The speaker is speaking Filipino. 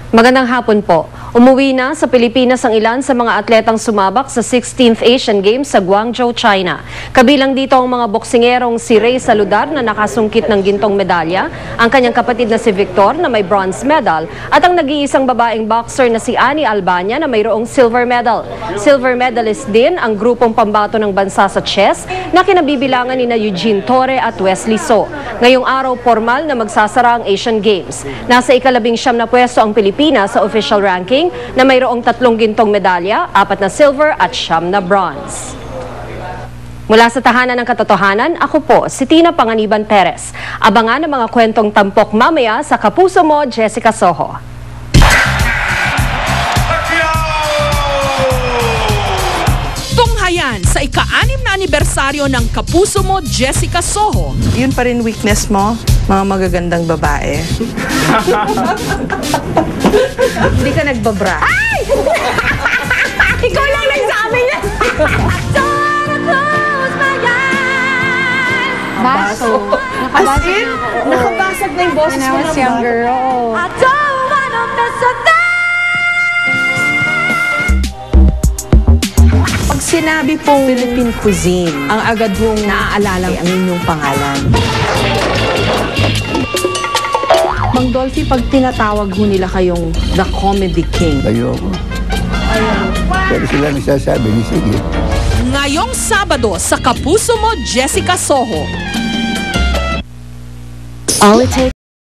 Magandang hapon po. Umuwi na sa Pilipinas ang ilan sa mga atletang sumabak sa 16th Asian Games sa Guangzhou, China. Kabilang dito ang mga boksingerong si Ray Saludar na nakasungkit ng gintong medalya, ang kanyang kapatid na si Victor na may bronze medal, at ang nag-iisang babaeng boxer na si Annie Albania na mayroong silver medal. Silver medalist din ang grupong pambato ng bansa sa chess na kinabibilangan ni Eugene Torre at Wesley So. Ngayong araw, formal na magsasara ang Asian Games. Nasa ika-19 na pwesto ang Pilipinas sa official ranking na mayroong 3 gintong medalya, 4 na silver at 9 na bronze. Mula sa Tahanan ng Katotohanan, ako po si Tina Panganiban Perez. Abangan ang mga kwentong tampok mamaya sa Kapuso Mo, Jessica Soho. Tunghayan sa ika-6 na anibersaryo ng Kapuso Mo, Jessica Soho. Yun pa rin weakness mo, mga magagandang babae. Hindi ka nagbabra. Ay! Ikaw lang nagsabi niya! Baso. As in, nakabasag na yung boses When I mo was ng younger, oo. Pag sinabi pong Philippine cuisine, ang agad mong naaalala ang inyong pangalan. Mang Dolphy, pag tinatawag ho nila kayong The Comedy King, Ayoko. Pero sila nagsasabi, di sige. Ngayong Sabado sa Kapuso Mo, Jessica Soho. All it takes